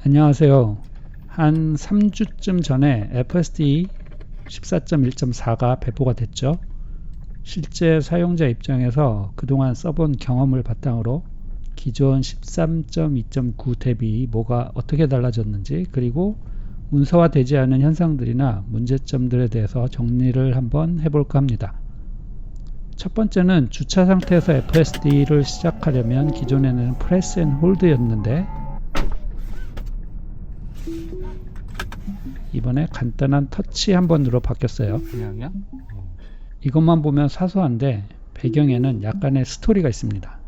안녕하세요. 한 3주쯤 전에 FSD 14.1.4가 배포가 됐죠. 실제 사용자 입장에서 그동안 써본 경험을 바탕으로 기존 13.2.9 대비 뭐가 어떻게 달라졌는지, 그리고 문서화되지 않은 현상들이나 문제점들에 대해서 정리를 한번 해볼까 합니다. 첫 번째는 주차 상태에서 FSD를 시작하려면 기존에는 프레스 앤 홀드였는데 이번에 간단한 터치 한 번으로 바뀌었어요. 그냥이야? 이것만 보면 사소한데 배경에는 약간의 스토리가 있습니다.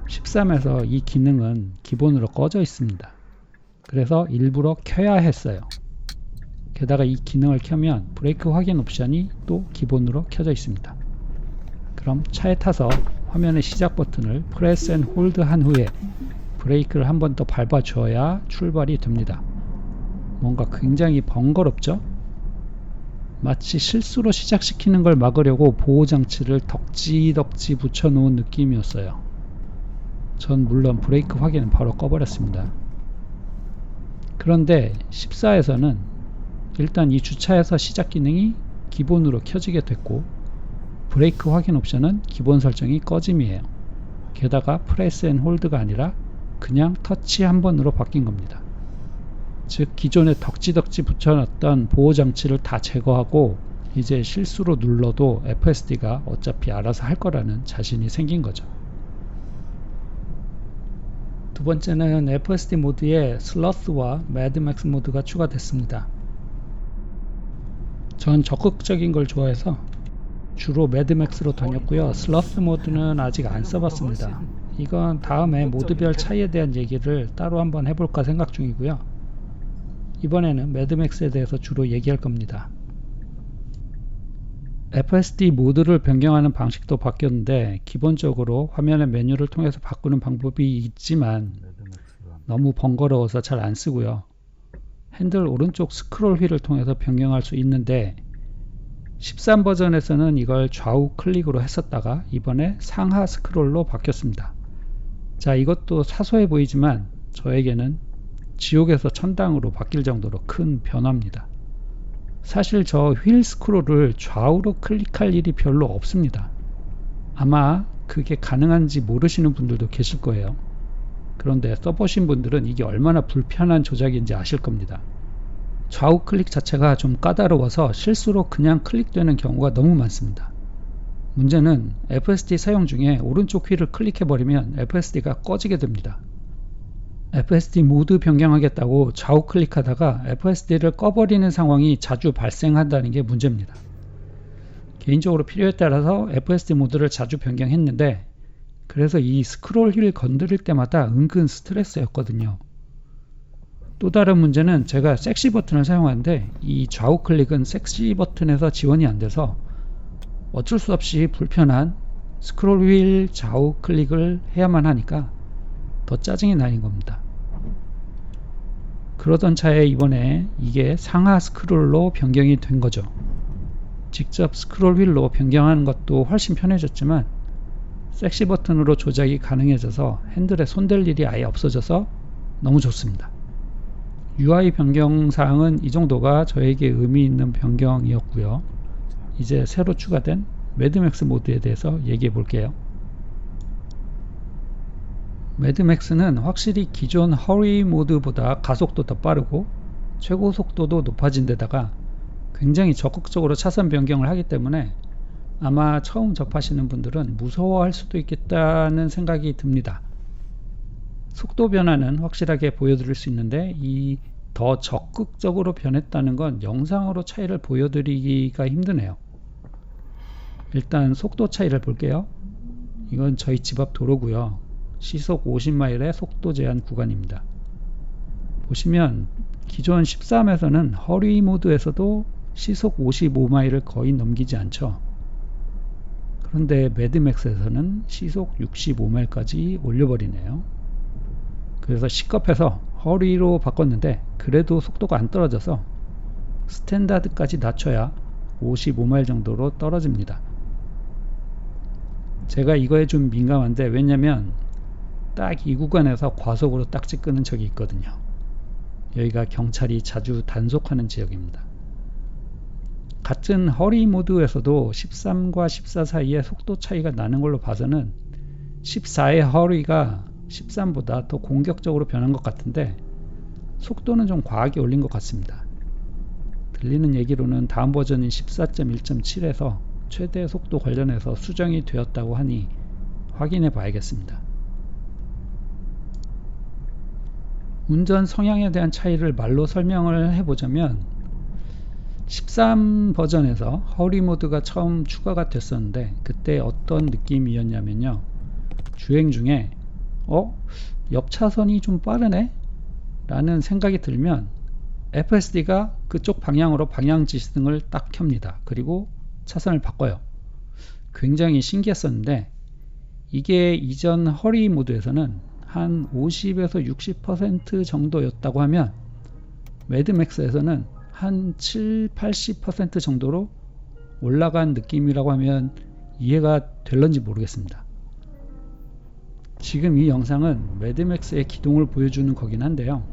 13에서 이 기능은 기본으로 꺼져 있습니다. 그래서 일부러 켜야 했어요. 게다가 이 기능을 켜면 브레이크 확인 옵션이 또 기본으로 켜져 있습니다. 그럼 차에 타서 화면의 시작 버튼을 프레스 앤 홀드 한 후에 브레이크를 한 번 더 밟아 줘야 출발이 됩니다. 뭔가 굉장히 번거롭죠? 마치 실수로 시작시키는 걸 막으려고 보호장치를 덕지덕지 붙여놓은 느낌이었어요. 전 물론 브레이크 확인은 바로 꺼버렸습니다. 그런데 14에서는 일단 이 주차에서 시작 기능이 기본으로 켜지게 됐고 브레이크 확인 옵션은 기본 설정이 꺼짐이에요. 게다가 프레스 앤 홀드가 아니라 그냥 터치 한 번으로 바뀐 겁니다. 즉 기존에 덕지덕지 붙여놨던 보호장치를 다 제거하고 이제 실수로 눌러도 FSD가 어차피 알아서 할 거라는 자신이 생긴 거죠. 두 번째는 FSD 모드에 슬러스와 매드맥스 모드가 추가됐습니다. 전 적극적인 걸 좋아해서 주로 매드맥스로 다녔고요. 슬러스 모드는 아직 안 써봤습니다. 이건 다음에 모드별 차이에 대한 얘기를 따로 한번 해볼까 생각 중이고요. 이번에는 매드맥스에 대해서 주로 얘기할 겁니다. FSD 모드를 변경하는 방식도 바뀌었는데 기본적으로 화면의 메뉴를 통해서 바꾸는 방법이 있지만 너무 번거로워서 잘 안 쓰고요. 핸들 오른쪽 스크롤 휠을 통해서 변경할 수 있는데 13 버전에서는 이걸 좌우 클릭으로 했었다가 이번에 상하 스크롤로 바뀌었습니다. 자, 이것도 사소해 보이지만 저에게는 지옥에서 천당으로 바뀔 정도로 큰 변화입니다. 사실 저 휠 스크롤을 좌우로 클릭할 일이 별로 없습니다. 아마 그게 가능한지 모르시는 분들도 계실 거예요. 그런데 써보신 분들은 이게 얼마나 불편한 조작인지 아실 겁니다. 좌우 클릭 자체가 좀 까다로워서 실수로 그냥 클릭되는 경우가 너무 많습니다. 문제는 FSD 사용 중에 오른쪽 휠을 클릭해버리면 FSD가 꺼지게 됩니다. FSD 모드 변경하겠다고 좌우 클릭하다가 FSD를 꺼버리는 상황이 자주 발생한다는 게 문제입니다. 개인적으로 필요에 따라서 FSD 모드를 자주 변경했는데 그래서 이 스크롤 휠 건드릴 때마다 은근 스트레스였거든요. 또 다른 문제는 제가 섹시 버튼을 사용하는데 이 좌우 클릭은 섹시 버튼에서 지원이 안 돼서 어쩔 수 없이 불편한 스크롤 휠 좌우 클릭을 해야만 하니까 더 짜증이 나는 겁니다. 그러던 차에 이번에 이게 상하 스크롤로 변경이 된 거죠. 직접 스크롤 휠로 변경하는 것도 훨씬 편해졌지만 섹시 버튼으로 조작이 가능해져서 핸들에 손댈 일이 아예 없어져서 너무 좋습니다. UI 변경 사항은 이 정도가 저에게 의미 있는 변경이었고요. 이제 새로 추가된 매드맥스 모드에 대해서 얘기해 볼게요. 매드맥스는 확실히 기존 허리 모드보다 가속도 더 빠르고 최고 속도도 높아진 데다가 굉장히 적극적으로 차선 변경을 하기 때문에 아마 처음 접하시는 분들은 무서워할 수도 있겠다는 생각이 듭니다. 속도 변화는 확실하게 보여드릴 수 있는데 이 더 적극적으로 변했다는 건 영상으로 차이를 보여드리기가 힘드네요. 일단 속도 차이를 볼게요. 이건 저희 집 앞 도로고요. 시속 50마일의 속도 제한 구간입니다. 보시면 기존 13에서는 허리 모드에서도 시속 55마일을 거의 넘기지 않죠. 그런데 매드맥스에서는 시속 65마일까지 올려버리네요. 그래서 시급해서 허리로 바꿨는데 그래도 속도가 안 떨어져서 스탠다드까지 낮춰야 55마일 정도로 떨어집니다. 제가 이거에 좀 민감한데 왜냐면 딱 이 구간에서 과속으로 딱지 끄는 적이 있거든요. 여기가 경찰이 자주 단속하는 지역입니다. 같은 허리 모드에서도 13과 14 사이에 속도 차이가 나는 걸로 봐서는 14의 허리가 13보다 더 공격적으로 변한 것 같은데 속도는 좀 과하게 올린 것 같습니다. 들리는 얘기로는 다음 버전인 14.1.7에서 최대 속도 관련해서 수정이 되었다고 하니 확인해 봐야겠습니다. 운전 성향에 대한 차이를 말로 설명을 해보자면 13 버전에서 허리 모드가 처음 추가가 됐었는데 그때 어떤 느낌이었냐면요. 주행 중에 옆 차선이 좀 빠르네? 라는 생각이 들면 FSD가 그쪽 방향으로 방향 지시등을 딱 켭니다. 그리고 차선을 바꿔요. 굉장히 신기했었는데 이게 이전 허리 모드에서는 한 50에서 60% 정도였다고 하면 매드맥스에서는 한 7, 80% 정도로 올라간 느낌이라고 하면 이해가 될런지 모르겠습니다. 지금 이 영상은 매드맥스의 기동을 보여주는 거긴 한데요.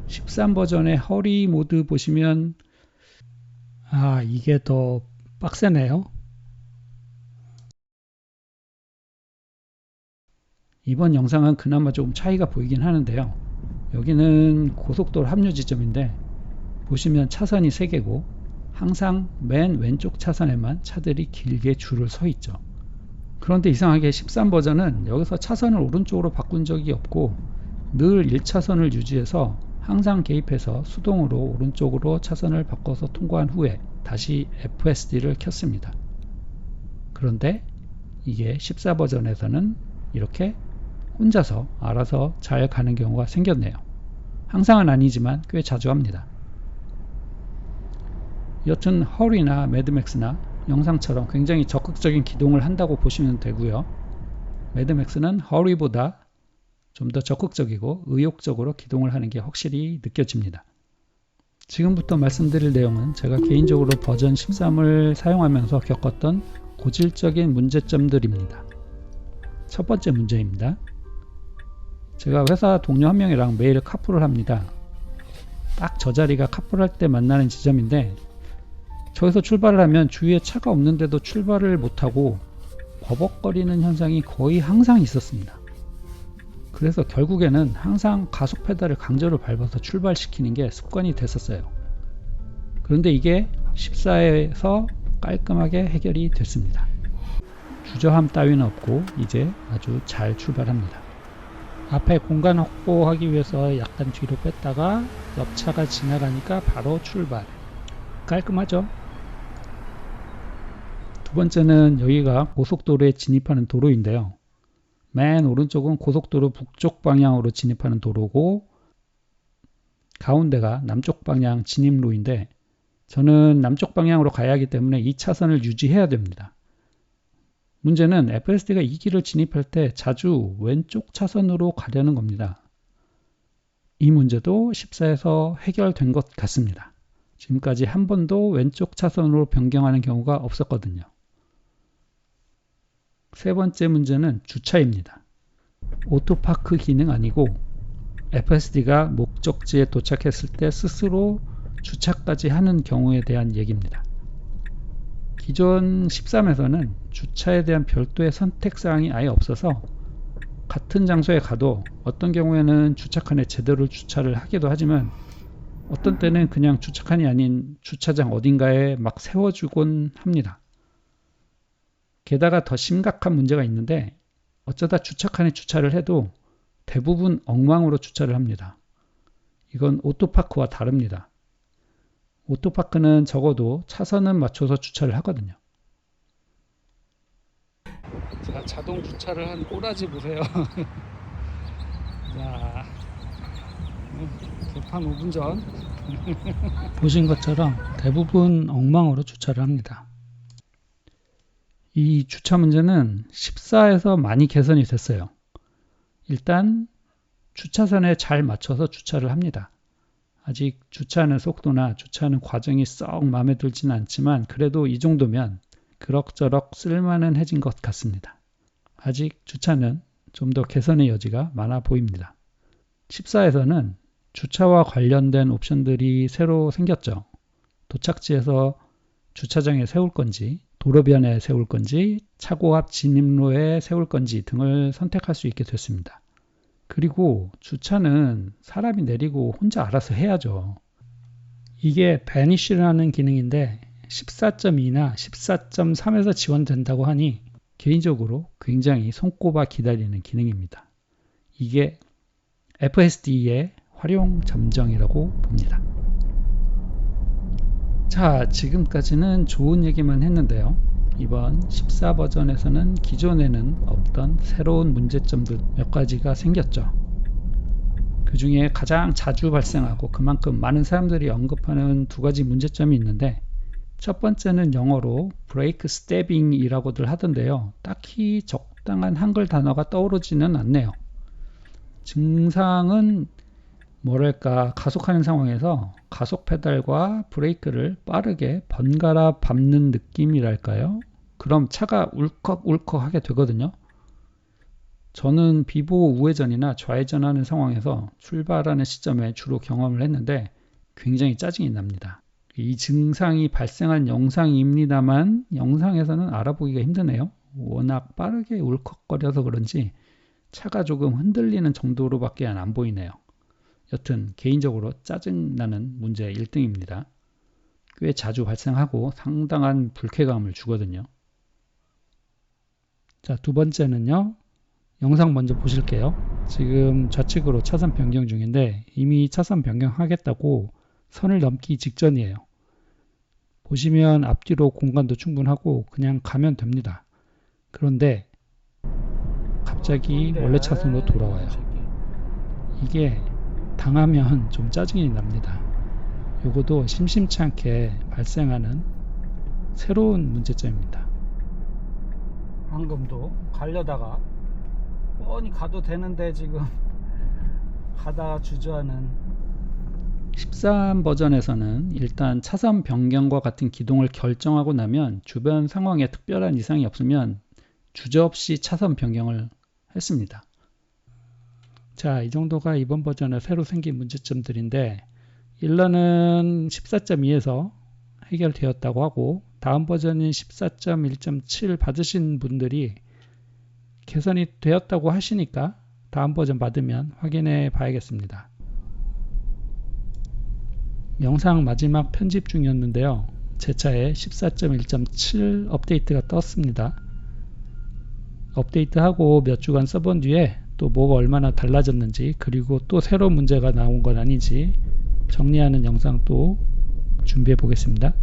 (13) 버전의 허리 모드 보시면 이게 더 빡세네요. 이번 영상은 그나마 조금 차이가 보이긴 하는데요. 여기는 고속도로 합류 지점인데 보시면 차선이 3개고 항상 맨 왼쪽 차선에만 차들이 길게 줄을 서 있죠. 그런데 이상하게 13 버전은 여기서 차선을 오른쪽으로 바꾼 적이 없고 늘 1차선을 유지해서 항상 개입해서 수동으로 오른쪽으로 차선을 바꿔서 통과한 후에 다시 FSD를 켰습니다. 그런데 이게 14 버전에서는 이렇게 혼자서 알아서 잘 가는 경우가 생겼네요. 항상은 아니지만 꽤 자주 합니다. 여튼 허리나 매드맥스나 영상처럼 굉장히 적극적인 기동을 한다고 보시면 되고요. 매드맥스는 허리보다 좀 더 적극적이고 의욕적으로 기동을 하는 게 확실히 느껴집니다. 지금부터 말씀드릴 내용은 제가 개인적으로 버전 13을 사용하면서 겪었던 고질적인 문제점들입니다. 첫 번째 문제입니다. 제가 회사 동료 한 명이랑 매일 카풀을 합니다. 딱 저 자리가 카풀할 때 만나는 지점인데 저기서 출발을 하면 주위에 차가 없는데도 출발을 못하고 버벅거리는 현상이 거의 항상 있었습니다. 그래서 결국에는 항상 가속 페달을 강제로 밟아서 출발시키는 게 습관이 됐었어요. 그런데 이게 14에서 깔끔하게 해결이 됐습니다. 주저함 따위는 없고 이제 아주 잘 출발합니다. 앞에 공간 확보하기 위해서 약간 뒤로 뺐다가 옆차가 지나가니까 바로 출발. 깔끔하죠? 두 번째는 여기가 고속도로에 진입하는 도로인데요. 맨 오른쪽은 고속도로 북쪽 방향으로 진입하는 도로고 가운데가 남쪽 방향 진입로인데 저는 남쪽 방향으로 가야 하기 때문에 이 차선을 유지해야 됩니다. 문제는 FSD가 이 길을 진입할 때 자주 왼쪽 차선으로 가려는 겁니다. 이 문제도 14에서 해결된 것 같습니다. 지금까지 한 번도 왼쪽 차선으로 변경하는 경우가 없었거든요. 세 번째 문제는 주차입니다. 오토파크 기능 아니고 FSD가 목적지에 도착했을 때 스스로 주차까지 하는 경우에 대한 얘기입니다. 기존 13에서는 주차에 대한 별도의 선택사항이 아예 없어서 같은 장소에 가도 어떤 경우에는 주차칸에 제대로 주차를 하기도 하지만 어떤 때는 그냥 주차칸이 아닌 주차장 어딘가에 막 세워주곤 합니다. 게다가 더 심각한 문제가 있는데 어쩌다 주차칸에 주차를 해도 대부분 엉망으로 주차를 합니다. 이건 오토파크와 다릅니다. 오토파크는 적어도 차선은 맞춰서 주차를 하거든요. 자, 자동 주차를 한 꼬라지 보세요. 자, 개판 5분 전 보신 것처럼 대부분 엉망으로 주차를 합니다. 이 주차 문제는 14에서 많이 개선이 됐어요. 일단 주차선에 잘 맞춰서 주차를 합니다. 아직 주차하는 속도나 주차하는 과정이 썩 마음에 들지는 않지만 그래도 이 정도면 그럭저럭 쓸만해진 것 같습니다. 아직 주차는 좀 더 개선의 여지가 많아 보입니다. 14에서는 주차와 관련된 옵션들이 새로 생겼죠. 도착지에서 주차장에 세울 건지, 도로변에 세울 건지, 차고 앞 진입로에 세울 건지 등을 선택할 수 있게 됐습니다. 그리고 주차는 사람이 내리고 혼자 알아서 해야죠. 이게 Vanish라는 기능인데 14.2나 14.3에서 지원된다고 하니 개인적으로 굉장히 손꼽아 기다리는 기능입니다. 이게 FSD의 활용 점정이라고 봅니다. 자, 지금까지는 좋은 얘기만 했는데요. 이번 14 버전에서는 기존에는 없던 새로운 문제점들 몇 가지가 생겼죠. 그 중에 가장 자주 발생하고 그만큼 많은 사람들이 언급하는 두 가지 문제점이 있는데, 첫 번째는 영어로 브레이크 스태빙이라고들 하던데요. 딱히 적당한 한글 단어가 떠오르지는 않네요. 증상은 뭐랄까, 가속하는 상황에서 가속 페달과 브레이크를 빠르게 번갈아 밟는 느낌이랄까요? 그럼 차가 울컥울컥 하게 되거든요. 저는 비보 우회전이나 좌회전하는 상황에서 출발하는 시점에 주로 경험을 했는데 굉장히 짜증이 납니다. 이 증상이 발생한 영상입니다만 영상에서는 알아보기가 힘드네요. 워낙 빠르게 울컥거려서 그런지 차가 조금 흔들리는 정도로밖에 안 보이네요. 여튼 개인적으로 짜증나는 문제 1등입니다. 꽤 자주 발생하고 상당한 불쾌감을 주거든요. 자, 두 번째는요. 영상 먼저 보실게요. 지금 좌측으로 차선 변경 중인데 이미 차선 변경하겠다고 선을 넘기 직전이에요. 보시면 앞뒤로 공간도 충분하고 그냥 가면 됩니다. 그런데 갑자기 원래 차선으로 돌아와요. 이게 당하면 좀 짜증이 납니다. 요것도 심심치 않게 발생하는 새로운 문제점입니다. 방금도 가려다가 뻔히 가도 되는데 지금 가다가 주저하는 13 버전에서는 일단 차선 변경과 같은 기동을 결정하고 나면 주변 상황에 특별한 이상이 없으면 주저없이 차선 변경을 했습니다. 자, 이 정도가 이번 버전에 새로 생긴 문제점들인데 일러는 14.2에서 해결되었다고 하고 다음 버전인 14.1.7 받으신 분들이 개선이 되었다고 하시니까 다음 버전 받으면 확인해 봐야겠습니다. 영상 마지막 편집 중이었는데요. 제 차에 14.1.7 업데이트가 떴습니다. 업데이트하고 몇 주간 써본 뒤에 또 뭐가 얼마나 달라졌는지 그리고 또 새로운 문제가 나온 건 아닌지 정리하는 영상 또 준비해 보겠습니다.